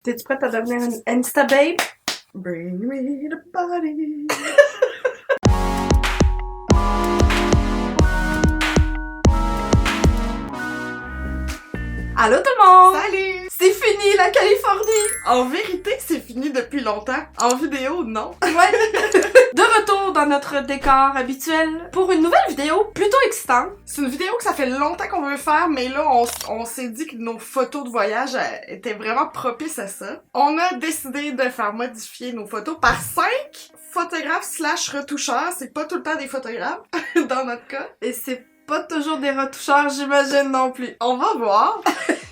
T'es-tu prête à devenir une Insta babe? Bring me the body. Allô tout le monde! Salut! C'est fini la Californie! En vérité, c'est fini depuis longtemps. En vidéo, non. Ouais! De retour dans notre décor habituel pour une nouvelle vidéo plutôt excitante. C'est une vidéo que ça fait longtemps qu'on veut faire, mais là, on s'est dit que nos photos de voyage étaient vraiment propices à ça. On a décidé de faire modifier nos photos par 5 photographes / retoucheurs. C'est pas tout le temps des photographes, dans notre cas. Et c'est pas toujours des retoucheurs, j'imagine non plus. On va voir.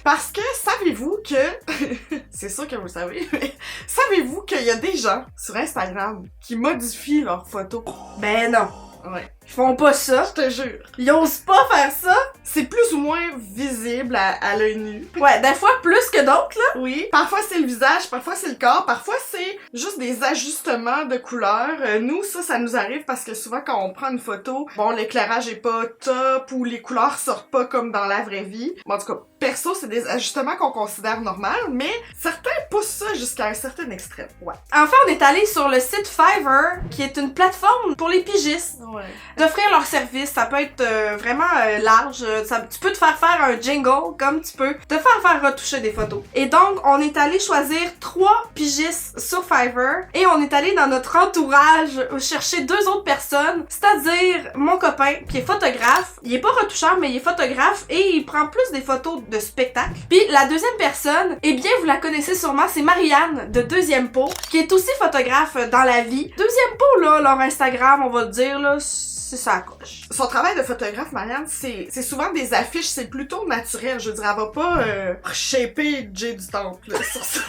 Parce que savez-vous que... c'est sûr que vous le savez, mais savez-vous qu'il y a des gens sur Instagram qui modifient leurs photos? Ben non. Ouais. Ils font pas ça. Je te jure. Ils osent pas faire ça. C'est plus ou moins visible à l'œil nu. Ouais, des fois plus que d'autres, là. Oui. Parfois c'est le visage, parfois c'est le corps, parfois c'est juste des ajustements de couleurs. Nous, ça nous arrive parce que souvent quand on prend une photo, bon, l'éclairage est pas top ou les couleurs sortent pas comme dans la vraie vie. Bon, en tout cas, perso, c'est des ajustements qu'on considère normal, mais certains poussent ça jusqu'à un certain extrême. Ouais. Enfin, on est allé sur le site Fiverr, qui est une plateforme pour les pigistes. Ouais. D'offrir leurs services, ça peut être vraiment large. Tu peux te faire un jingle, comme tu peux te faire retoucher des photos. Et donc, on est allé choisir 3 pigistes sur Fiverr et on est allé dans notre entourage chercher 2 autres personnes, c'est-à-dire mon copain qui est photographe. Il est pas retoucheur, mais il est photographe et il prend plus des photos de spectacle. Puis la deuxième personne, eh bien, vous la connaissez sûrement, c'est Marianne de Deuxième Peau, qui est aussi photographe dans la vie. Deuxième Peau, là, leur Instagram, on va le dire, là, c'est ça coche. Son travail de photographe, Marianne, c'est souvent des affiches, c'est plutôt naturel. Je veux dire, elle va pas shaper Jay du Temple là, sur ça.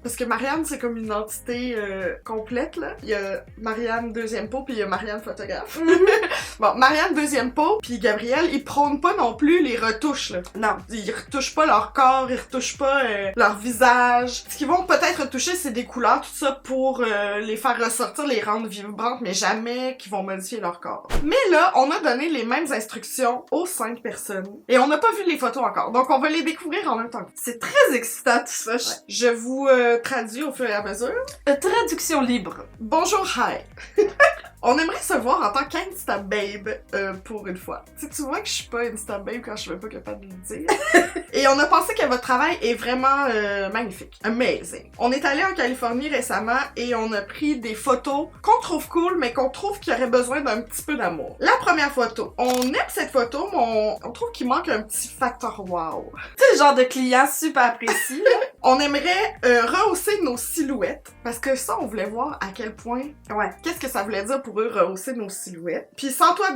Parce que Marianne, c'est comme une entité complète, là. Il y a Marianne Deuxième Peau, puis il y a Marianne photographe. Bon, Marianne Deuxième Peau, puis Gabriel, ils prônent pas non plus les retouches, là. Non. Ils retouchent pas leur corps, ils retouchent pas leur visage. Ce qu'ils vont peut-être retoucher, c'est des couleurs, tout ça, pour les faire ressortir, les rendre vibrantes, mais jamais qu'ils vont modifier leur corps. Mais là, on a donné les mêmes instructions aux 5 personnes. Et on n'a pas vu les photos encore, donc on va les découvrir en même temps. C'est très excitant tout ça. Ouais. Je vous traduis au fur et à mesure. Traduction libre. Bonjour, hi. On aimerait se voir en tant qu'Insta Babe pour une fois. Tu vois que je suis pas Insta Babe quand je suis même pas capable de le dire. Et on a pensé que votre travail est vraiment magnifique. Amazing. On est allé en Californie récemment et on a pris des photos qu'on trouve cool, mais qu'on trouve qu'il y aurait besoin d'un petit peu d'amour. La première photo. On aime cette photo, mais on trouve qu'il manque un petit facteur wow. C'est le genre de client super précis. On aimerait rehausser nos silhouettes, parce que ça, on voulait voir à quel point, Ouais. qu'est-ce que ça voulait dire pour eux rehausser nos silhouettes. Puis sens-toi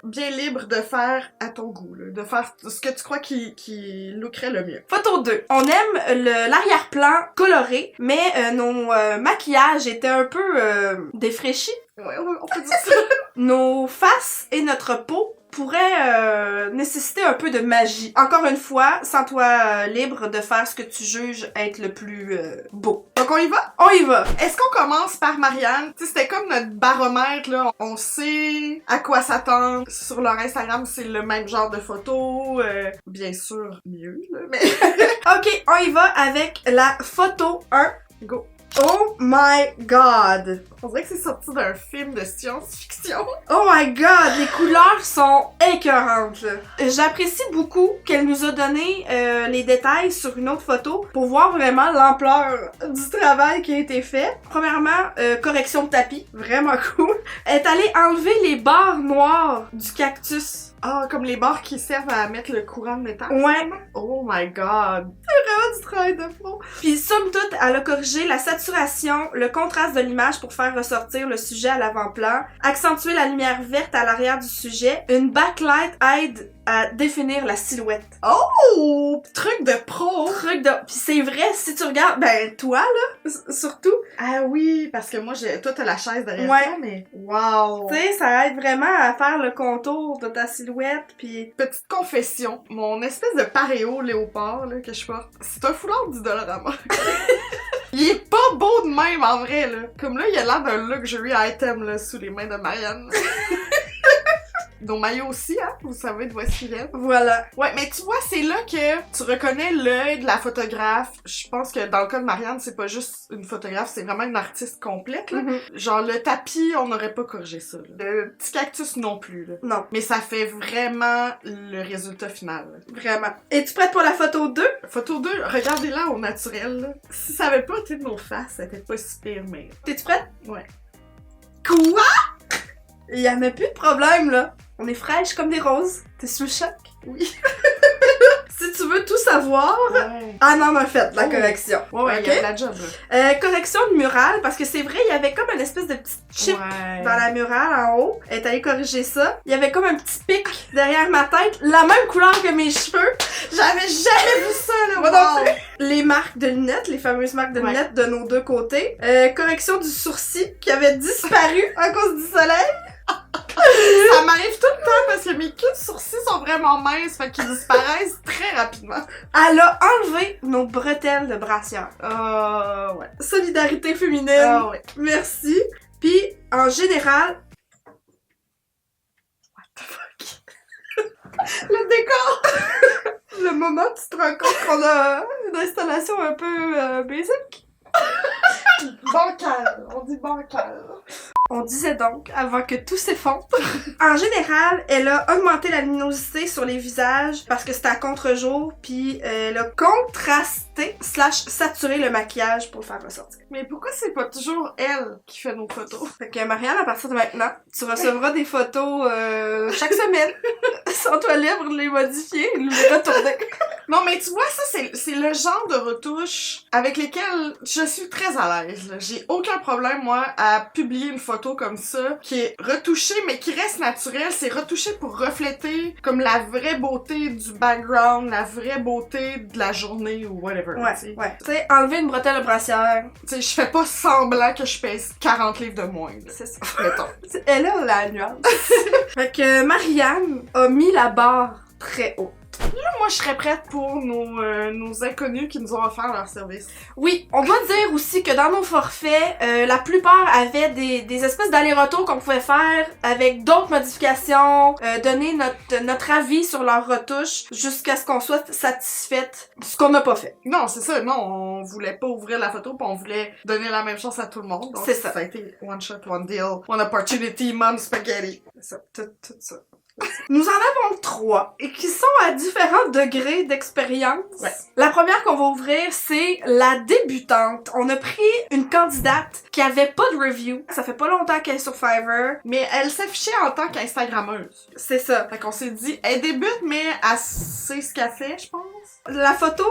bien libre de faire à ton goût, là, de faire ce que tu crois qui lookerait le mieux. Photo 2. On aime l'arrière-plan coloré, mais nos maquillages étaient un peu défraîchis. Ouais, on peut dire ça. Nos faces et notre peau pourraient nécessiter un peu de magie. Encore une fois, sens-toi libre de faire ce que tu juges être le plus beau. Donc on y va? On y va! Est-ce qu'on commence par Marianne? Tu sais, c'était comme notre baromètre, là. On sait à quoi s'attendre. Sur leur Instagram, c'est le même genre de photos. Bien sûr, mieux, là, mais... Ok, on y va avec la photo 1. Go! Oh my god! On dirait que c'est sorti d'un film de science-fiction. Oh my god! Les couleurs sont écœurantes, là. J'apprécie beaucoup qu'elle nous a donné les détails sur une autre photo pour voir vraiment l'ampleur du travail qui a été fait. Premièrement, correction de tapis. Vraiment cool. Elle est allée enlever les barres noires du cactus. Ah, comme les barres qui servent à mettre le courant de métal. Ouais. Oh my god. Vraiment du travail de fond. Puis somme toute, elle a corrigé la saturation, le contraste de l'image pour faire ressortir le sujet à l'avant-plan, accentuer la lumière verte à l'arrière du sujet. Une backlight aide à définir la silhouette. Oh! Truc de pro! Truc de... Puis c'est vrai, si tu regardes, ben toi là, surtout. Ah oui, parce que moi, toi t'as la chaise derrière Ouais. toi, mais wow! Tu sais, ça aide vraiment à faire le contour de ta silhouette, puis... Petite confession, mon espèce de paréo léopard là, que je porte, c'est un foulard du Dollarama. Il est pas beau de même en vrai là. Comme là, il a l'air d'un luxury item là sous les mains de Marianne. nos maillots aussi, hein, vous savez de voici viennent. Voilà. Ouais, mais tu vois, c'est là que tu reconnais l'œil de la photographe. Je pense que dans le cas de Marianne, c'est pas juste une photographe, c'est vraiment une artiste complète, là. Genre, le tapis, on n'aurait pas corrigé ça, là. Le petit cactus non plus, là. Non. Mais ça fait vraiment le résultat final, là. Vraiment. Es-tu prête pour la photo 2? Photo 2, regardez-la au naturel, là. Si ça avait pas été de nos faces, ça était pas si pire, mais... T'es-tu prête? Ouais. Quoi? Il y en a plus de problème, là. On est fraîches comme des roses. T'es sous le choc? Oui. Si tu veux tout savoir... Ouais. Anne en a fait, la Oh. correction. Ouais, Ok? il y a de la job, là. Correction de murale, parce que c'est vrai, il y avait comme une espèce de petite chip Ouais. dans la murale en haut. Elle est allée corriger ça. Il y avait comme un petit pic derrière ma tête, la même couleur que mes cheveux. J'avais jamais vu ça, là, Moi non wow. plus. Les marques de lunettes, les fameuses marques de Ouais. lunettes de nos deux côtés. Correction du sourcil qui avait disparu à cause du soleil. Ça m'arrive tout le temps parce que mes queues de sourcils sont vraiment minces, fait qu'ils disparaissent très rapidement. Elle a enlevé nos bretelles de brassière. Ouais. Solidarité féminine. Ouais. Merci. Puis, en général... What the fuck? Le décor! Le moment où tu te rends compte qu'on a une installation un peu basic. Bancal. On dit bancal. On disait donc, avant que tout s'effondre. En général, elle a augmenté la luminosité sur les visages parce que c'était à contre-jour, puis elle a contrasté / saturé le maquillage pour le faire ressortir. Mais pourquoi c'est pas toujours elle qui fait nos photos? Fait que Marianne, à partir de maintenant, tu recevras des photos chaque semaine. Sens-toi libre de les modifier et de les retourner. Non, mais tu vois, ça, c'est le genre de retouches avec lesquelles je suis très à l'aise, là. J'ai aucun problème, moi, à publier une photo comme ça, qui est retouchée, mais qui reste naturelle. C'est retouché pour refléter comme la vraie beauté du background, la vraie beauté de la journée ou whatever. Ouais, tu sais. ouais. Tu sais, enlever une bretelle de brassière, Tu sais, je fais pas semblant que je pèse 40 livres de moins, là. c'est ça. Mettons. Elle a la nuance. Fait que Marianne a mis la barre très haut. Moi, je serais prête pour nos inconnus qui nous ont offert leur service. Oui, on doit dire aussi que dans nos forfaits, la plupart avaient des espèces d'allers-retours qu'on pouvait faire avec d'autres modifications, donner notre avis sur leurs retouches jusqu'à ce qu'on soit satisfaite, ce qu'on n'a pas fait. Non, c'est ça. Non, on voulait pas ouvrir la photo, pis on voulait donner la même chance à tout le monde. Donc, C'est ça. Ça a été one shot, one deal, one opportunity, mom spaghetti. C'est ça, tout ça. Nous en avons 3 et qui sont à différents degrés d'expérience. Ouais. La première qu'on va ouvrir, c'est la débutante. On a pris une candidate qui avait pas de review. Ça fait pas longtemps qu'elle est sur Fiverr. Mais elle s'affichait en tant qu'Instagrammeuse. C'est ça. Fait qu'on s'est dit, elle débute, mais elle sait ce qu'elle fait, je pense. La photo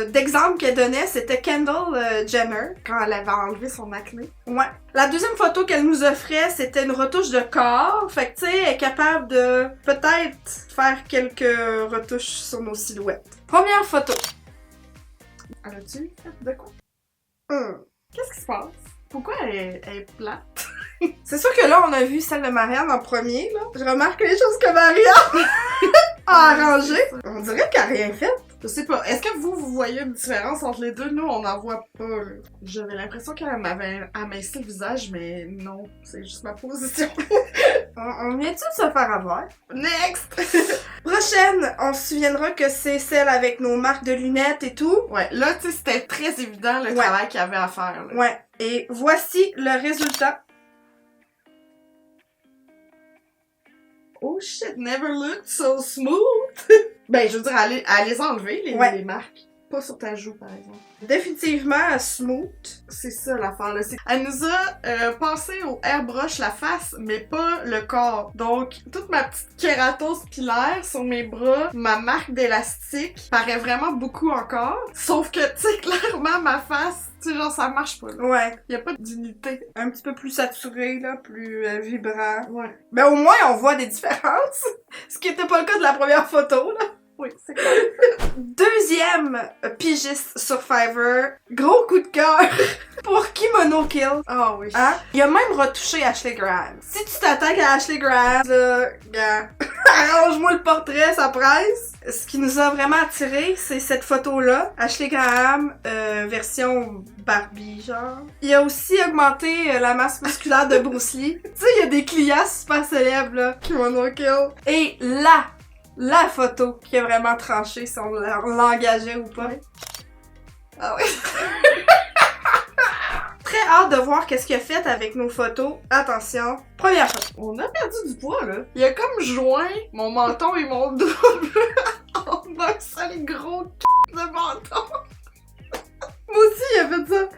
d'exemple qu'elle donnait, c'était Kendall Jenner. Quand elle avait enlevé son acné. Ouais. La deuxième photo qu'elle nous offrait, c'était une retouche de corps. Fait que, tu sais, elle est capable de peut-être faire quelques retouches sur nos silhouettes. Première photo. Elle a-tu fait de quoi? Hum. Qu'est-ce qui se passe? Pourquoi elle est plate? C'est sûr que là, on a vu celle de Marianne en premier, là. Je remarque les choses que Marianne a arrangées. On dirait qu'elle a rien fait. Je sais pas. Est-ce que vous voyez une différence entre les deux? Nous, on n'en voit pas. Là. J'avais l'impression qu'elle m'avait aminci le visage, mais non. C'est juste ma position. On vient-tu de se faire avoir? Next! Prochaine, on se souviendra que c'est celle avec nos marques de lunettes et tout. Ouais, là, tu sais, c'était très évident le travail qu'il y avait à faire. Là. Ouais. Et voici le résultat. Oh shit, never looked so smooth! Ben, je veux dire, à les enlever, les marques. Pas sur ta joue, par exemple. Définitivement smooth. C'est ça l'affaire là. Elle nous a passé au airbrush la face, mais pas le corps. Donc, toute ma petite kératose pilaire sur mes bras, ma marque d'élastique, paraît vraiment beaucoup encore. Sauf que, tu sais, clairement, ma face, tu sais, genre, ça marche pas. Là. Ouais. Y a pas d'unité. Un petit peu plus saturé, là, plus vibrant. Ouais. Mais au moins, on voit des différences. Ce qui était pas le cas de la première photo, là. Oui, c'est clair. Deuxième pigiste sur Fiverr, gros coup de cœur pour Kimono Kill. Ah oui. Hein? Il a même retouché Ashley Graham. Si tu t'attaques à Ashley Graham, là, gars, arrange-moi le portrait, ça presse. Ce qui nous a vraiment attiré, c'est cette photo-là. Ashley Graham, version Barbie, genre. Il a aussi augmenté la masse musculaire de Bruce Lee. Tu sais, il y a des clients super célèbres, là. Kimono Kill. Et la photo qui a vraiment tranché si on l'engageait ou pas. Ah oui. Très hâte de voir qu'est-ce qu'il a fait avec nos photos. Attention, première photo. On a perdu du poids, là. Il a comme joint mon menton et mon double en un seul gros de menton. Moi aussi, il a fait ça.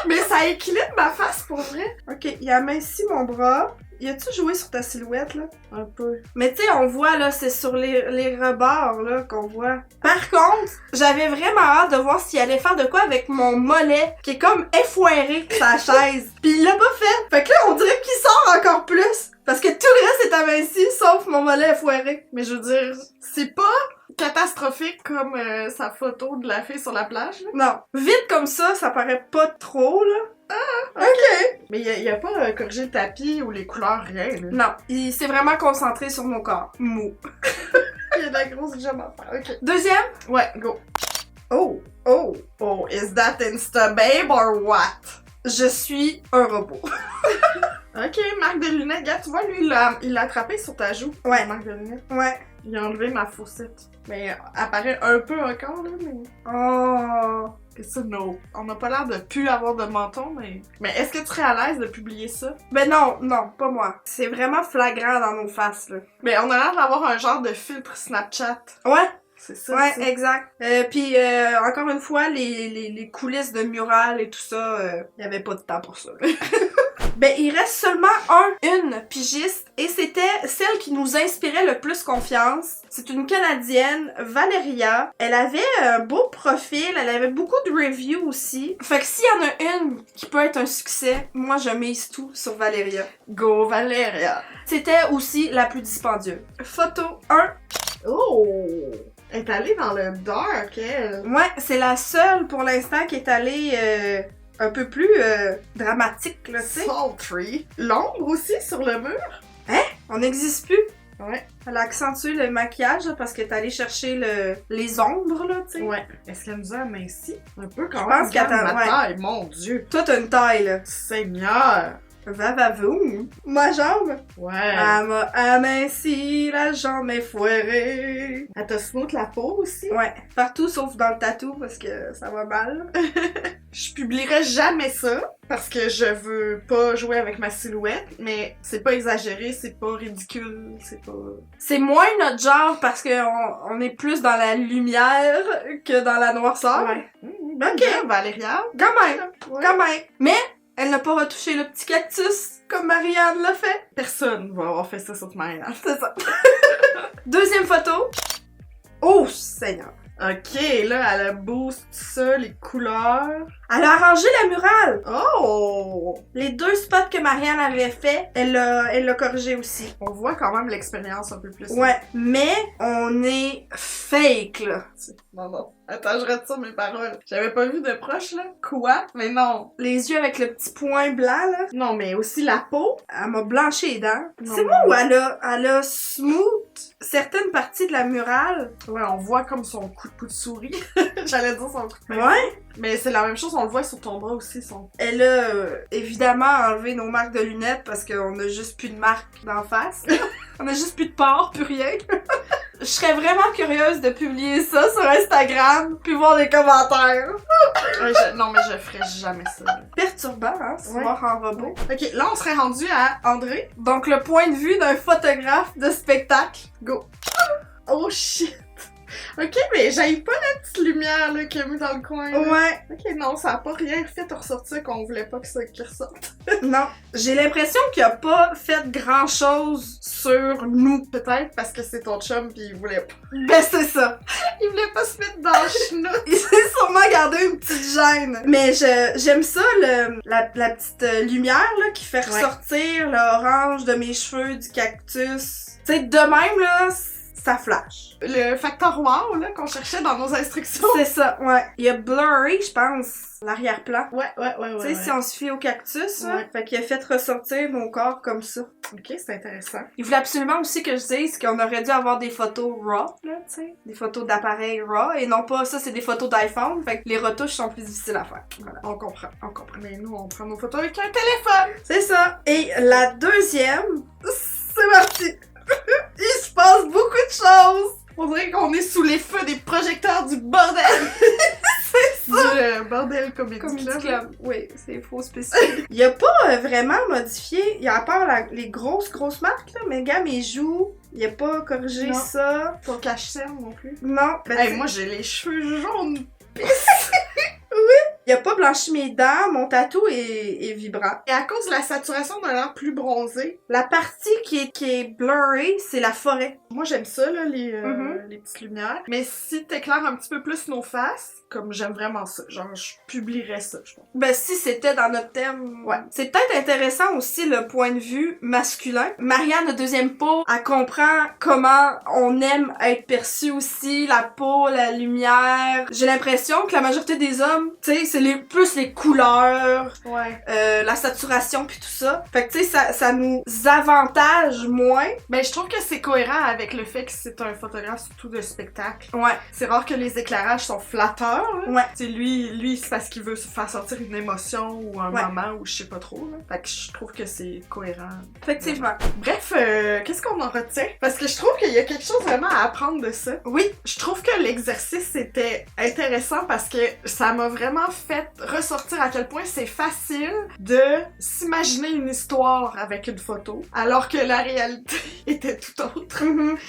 Mais ça équilibre ma face, pour vrai. Ok, il a aminci mon bras. Y a-tu joué sur ta silhouette, là? Un peu. Mais tu sais, on voit, là, c'est sur les rebords, là, qu'on voit. Par contre, j'avais vraiment hâte de voir s'il allait faire de quoi avec mon mollet, qui est comme effoiré sur sa chaise. Pis il l'a pas fait. Fait que là, on dirait qu'il sort encore plus. Parce que tout le reste est aminci, sauf mon mollet effoiré. Mais je veux dire, c'est pas catastrophique comme sa photo de la fille sur la plage, là. Non. Vite comme ça paraît pas trop, là. Ah, ok. Mais il a pas corrigé le tapis ou les couleurs, rien, là. Non. Il s'est vraiment concentré sur mon corps. Mou. Il y a de la grosse jambe à faire, ok. Deuxième. Ouais, go. Oh. Oh, is that Insta babe or what? Je suis un robot. Ok, marque de lunettes. Gars, tu vois, lui, il l'a attrapé sur ta joue. Ouais. La marque de lunettes. Ouais. Il a enlevé ma faucette. Mais apparaît un peu encore, là, mais... Oh. Qu'est-ce que no? On n'a pas l'air de plus avoir de menton, mais... Mais est-ce que tu serais à l'aise de publier ça? Ben non, pas moi. C'est vraiment flagrant dans nos faces, là. Mais on a l'air d'avoir un genre de filtre Snapchat. Ouais. C'est ça, Ouais, ça. exact. Puis encore une fois, les coulisses de mural et tout ça, y avait pas de temps pour ça. Ben, il reste seulement une pigiste, et c'était celle qui nous inspirait le plus confiance. C'est une Canadienne, Valeria. Elle avait un beau profil, elle avait beaucoup de reviews aussi. Fait que s'il y en a une qui peut être un succès, moi je mise tout sur Valeria. Go, Valéria! C'était aussi la plus dispendieuse. Photo 1. Oh! Elle est allée dans le dark, elle. Ouais, c'est la seule pour l'instant qui est allée un peu plus dramatique, là, tu sais. Sultry. L'ombre aussi sur le mur? On n'existe plus. Ouais. Elle a accentué le maquillage là, parce qu'elle est allée chercher les ombres, là, tu sais. Ouais. Est-ce qu'elle nous a aminci? Un peu quand Je même. pense qu'elle Regarde t'a- ma ouais. taille, mon Dieu. Toi, t'as une taille, là. Seigneur. Va-va-voum. Ma jambe. Ouais. Elle m'a aminci, la jambe est foirée. Elle t'a smooth la peau aussi? Ouais, partout sauf dans le tatou parce que ça va mal. Je publierai jamais ça parce que je veux pas jouer avec ma silhouette, mais c'est pas exagéré, c'est pas ridicule, c'est pas... C'est moins notre genre parce on est plus dans la lumière que dans la noirceur. Ouais. Ben, Ok. bien, Valéria. Quand même, Ouais. quand même. Mais elle n'a pas retouché le petit cactus comme Marianne l'a fait. Personne va avoir fait ça sur Marianne. C'est ça. Deuxième photo. Oh, Seigneur. Ok, là, elle a boost ça, les couleurs. Elle a arrangé la murale. Oh! Les 2 spots que Marianne avait fait, elle l'a corrigé aussi. On voit quand même l'expérience un peu plus. Ouais, mais on est fake, là. Non. Attends, je retire mes paroles. J'avais pas vu de proche, là. Quoi? Mais non. Les yeux avec le petit point blanc, là. Non, mais aussi la peau. Elle m'a blanchi les dents. Non. C'est moi où elle a smooth certaines parties de la murale. Ouais, on voit comme son coup de souris. J'allais dire son coup de main. Ouais. Mais c'est la même chose, on le voit sur ton bras aussi, son... Elle a évidemment enlevé nos marques de lunettes parce qu'on a juste plus de marques d'en face. On a juste plus de pores, plus rien. Je serais vraiment curieuse de publier ça sur Instagram puis voir les commentaires. Ouais, non, mais je ferais jamais ça. Perturbant, hein, se Ouais. voir en robot. Ok, là, on serait rendu à André. Donc le point de vue d'un photographe de spectacle. Go. Oh shit. Ok, mais j'aille pas la petite lumière là qu'il a mis dans le coin. Là. Ouais. Ok, non, ça a pas rien fait ressortir qu'on voulait pas que ça qu'il ressorte. Non. J'ai l'impression qu'il a pas fait grand chose sur nous. Peut-être parce que c'est ton chum pis il voulait pas. Ben c'est ça. Il voulait pas se mettre dans le chenoute. Il s'est sûrement gardé une petite gêne. Mais j'aime ça, la petite lumière là, qui fait ressortir l'orange de mes cheveux, du cactus. Tu sais, de même, là, ça flash. Le facteur wow, là, qu'on cherchait dans nos instructions. C'est ça, ouais. Il y a blurry, je pense, l'arrière-plan. Ouais. Tu sais, si on se fie au cactus, là, Ouais. fait qu'il a fait ressortir nos corps comme ça. Ok, c'est intéressant. Il voulait absolument aussi que je dise qu'on aurait dû avoir des photos RAW, là, tu sais. Des photos d'appareils RAW, et non pas ça, c'est des photos d'iPhone, fait que les retouches sont plus difficiles à faire. Voilà. On comprend. Mais nous, on prend nos photos avec un téléphone. C'est ça. Et la deuxième, c'est parti. Il se passe beaucoup de choses. On dirait qu'on est sous les feux des projecteurs du bordel. C'est ça. Du bordel Comedy Club. Oui, c'est faux spécifique. Il a pas vraiment modifié, il y a à part les grosses marques, là, mais gars, mes joues, il a pas corrigé Non. ça. Ton cache-cerne non plus. Non. Ben, Hey, moi, j'ai les cheveux jaunes. il a pas blanchi mes dents, mon tatou est vibrant. Et à cause de la saturation, on a l'air plus bronzé. La partie qui est blurry, c'est la forêt. Moi, j'aime ça, là, les petites lumières. Mais si t'éclaires un petit peu plus nos faces, comme j'aime vraiment ça. Genre, je publierais ça, je pense. Ben, si c'était dans notre thème. Ouais. C'est peut-être intéressant aussi le point de vue masculin. Marianne, le deuxième peau, elle comprend comment on aime être perçu aussi, la peau, la lumière. J'ai l'impression que la majorité des hommes, tu sais, c'est plus les couleurs, Ouais. la saturation puis tout ça. Fait que tu sais, ça nous avantage moins. Ben, je trouve que c'est cohérent avec le fait que c'est un photographe surtout de spectacle. Ouais. C'est rare que les éclairages sont flatteurs, là. Ouais. Tu sais, lui, c'est parce qu'il veut se faire sortir une émotion ou un Ouais. moment ou je sais pas trop, là. Fait que je trouve que c'est cohérent. Effectivement. Bref, qu'est-ce qu'on en retient? Parce que je trouve qu'il y a quelque chose vraiment à apprendre de ça. Oui. Je trouve que l'exercice était intéressant parce que ça m'a vraiment fait ressortir à quel point c'est facile de s'imaginer une histoire avec une photo, alors que la réalité était tout autre.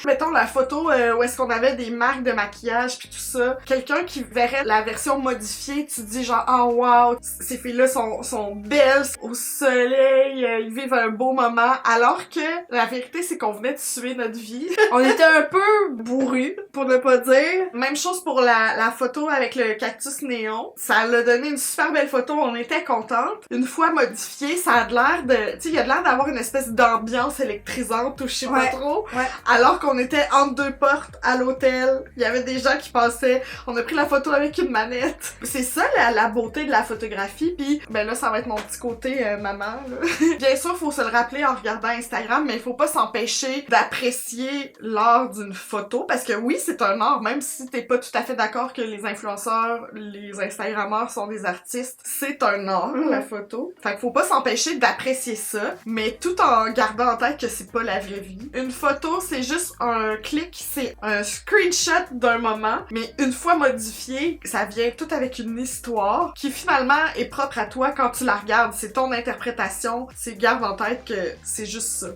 Mettons la photo où est-ce qu'on avait des marques de maquillage puis tout ça. Quelqu'un qui verrait la version modifiée, tu te dis genre « Oh wow, ces filles-là sont belles au soleil, ils vivent un beau moment. » Alors que la vérité, c'est qu'on venait de suer notre vie. On était un peu bourrus, pour ne pas dire. Même chose pour la photo avec le cactus néon. Ça l'a donné une super belle photo, on était contente. Une fois modifié, ça a de l'air de... Tu sais, il y a de l'air d'avoir une espèce d'ambiance électrisante ou je sais pas Ouais. trop. Ouais. Alors qu'on était entre deux portes à l'hôtel. Il y avait des gens qui passaient. On a pris la photo avec une manette. C'est ça la beauté de la photographie. Puis ben là, ça va être mon petit côté maman. Là. Bien sûr, faut se le rappeler en regardant Instagram, mais il faut pas s'empêcher d'apprécier l'art d'une photo. Parce que oui, c'est un art, même si t'es pas tout à fait d'accord que les influenceurs, les Instagrammeurs sont des artistes, c'est un art, la photo. Fait qu'il faut pas s'empêcher d'apprécier ça, mais tout en gardant en tête que c'est pas la vraie vie. Une photo, c'est juste un clic, c'est un screenshot d'un moment, mais une fois modifié, ça vient tout avec une histoire qui finalement est propre à toi quand tu la regardes. C'est ton interprétation, c'est garde en tête que c'est juste ça.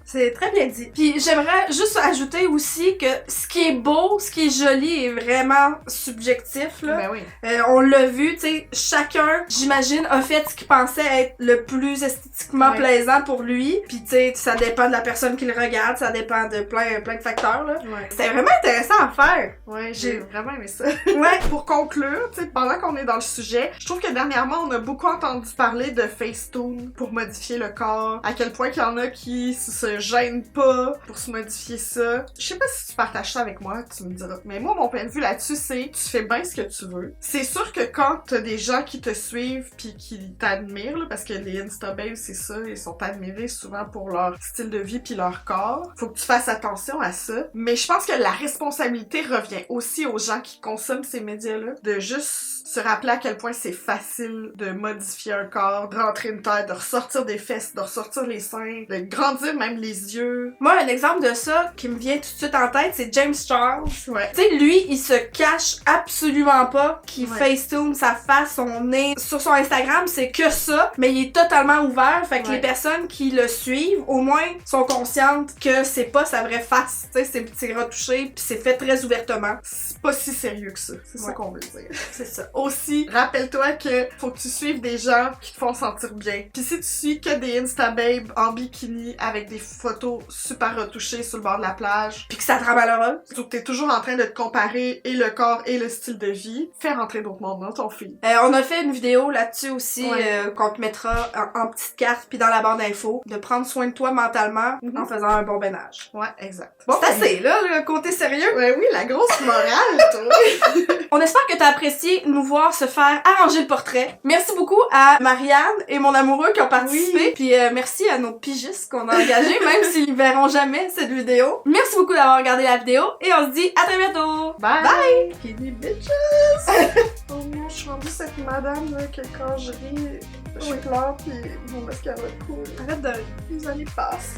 C'est très bien dit. Puis j'aimerais juste ajouter aussi que ce qui est beau, ce qui est joli est vraiment subjectif, là. Ben oui. On l'a vu, tu sais, chacun, j'imagine, a fait ce qu'il pensait être le plus esthétiquement Ouais. plaisant pour lui. Puis tu sais, ça dépend de la personne qui le regarde, ça dépend de plein de facteurs, là. Ouais. C'était vraiment intéressant à faire. Ouais, j'ai vraiment aimé ça. Ouais. Pour conclure, tu sais, pendant qu'on est dans le sujet, je trouve que dernièrement, on a beaucoup entendu parler de Facetune pour modifier le corps. À quel point qu'il y en a qui se gênent pas pour se modifier ça. Je sais pas si tu partages ça avec moi, tu me diras. Mais moi, mon point de vue là-dessus, c'est tu fais bien ce que tu veux. C'est sûr que quand t'as des gens qui te suivent pis qui t'admirent, là, parce que les Instababes, c'est ça, ils sont admirés souvent pour leur style de vie pis leur corps. Faut que tu fasses attention à ça. Mais je pense que la responsabilité revient aussi aux gens qui consomment ces médias-là, de juste se rappeler à quel point c'est facile de modifier un corps, de rentrer une tête, de ressortir des fesses, de ressortir les seins, de grandir même les yeux. Moi, un exemple de ça qui me vient tout de suite en tête, c'est James Charles. Ouais. Tu sais, lui, il se cache absolument pas qu'il Ouais. facetune sa face, son nez. Sur son Instagram, c'est que ça, mais il est totalement ouvert. Fait que Ouais. les personnes qui le suivent, au moins, sont conscientes que c'est pas sa vraie face. Tu sais, c'est retouché, puis c'est fait très ouvertement. C'est pas si sérieux que ça. C'est ça Ouais. qu'on veut dire. C'est ça. Aussi, rappelle-toi que faut que tu suives des gens qui te font sentir bien. Puis si tu suis que des Instababes en bikini avec des photos super retouchées sur le bord de la plage, Puis que ça te rend malheureux. surtout que t'es toujours en train de te comparer et le corps et le style de vie, fais rentrer d'autres mondes dans ton feed. On On a fait une vidéo là-dessus aussi qu'on te mettra en petite carte puis dans la barre d'infos de prendre soin de toi mentalement en faisant un bon ménage. Ouais, exact. Bon, c'est assez, là, le côté sérieux. Ouais, oui, la grosse morale, toi. On espère que t'as apprécié nous voir se faire arranger le portrait. Merci beaucoup à Marianne et mon amoureux qui ont participé. Puis merci à nos pigistes qu'on a engagés, même s'ils verront jamais cette vidéo. Merci beaucoup d'avoir regardé la vidéo et on se dit à très bientôt. Bye! Bye! Kitty bitches! Oh non, je suis rendue cette madame là, que quand je ris, je pleure pis mon mascara coule. Arrête de rire. Les années passent.